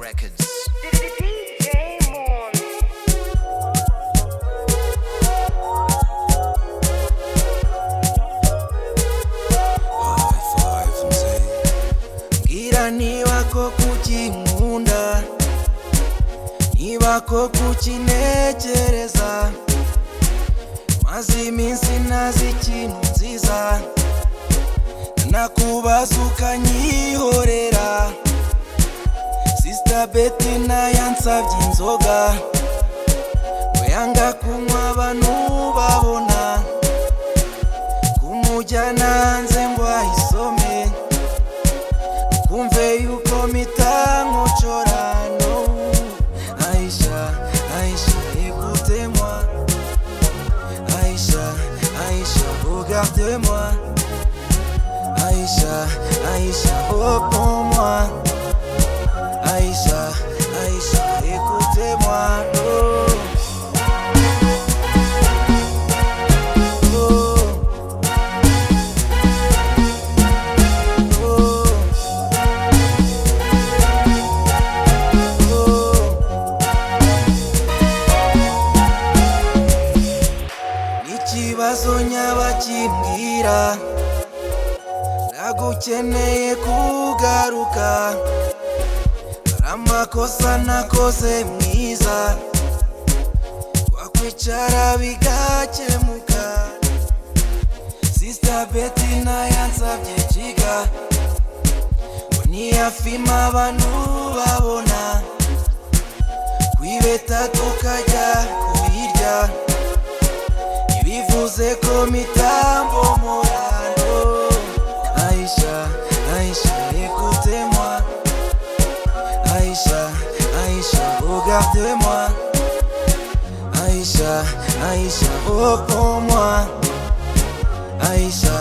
Records. DJ Moon. Ngira niba ko kukinkunda, niba ko kukinekereza, maze iminsi ntazi ikintu nziza, nakubaza ukanyihorera. Sister Betty yansabye inzoga, we yanga kunywa abantu babona, kumujyana hanze ngo ayisome, kumve yuko mpita nkochora. No, Aisha, Aisha, écoutez-moi. Aisha, Aisha, regardez-moi. Aisha, Aisha, réponds-moi. Aisha, Aisha, écoutez-moi. Oh. Ikibazo nyabakimbwira, nagukeneye kugaruka, amakosa nakoze mwiza, twakwicara bigakemuka. Sister Betty yansabye jiga, ngo niyafima abantu babona, kwibeta tukajya kubirya, bivuze ko mitambo morano. Aisha, Aisha, écoutez-moi. Aisha, Aisha, regardez-moi. Aisha, Aisha, réponds-moi. Aisha.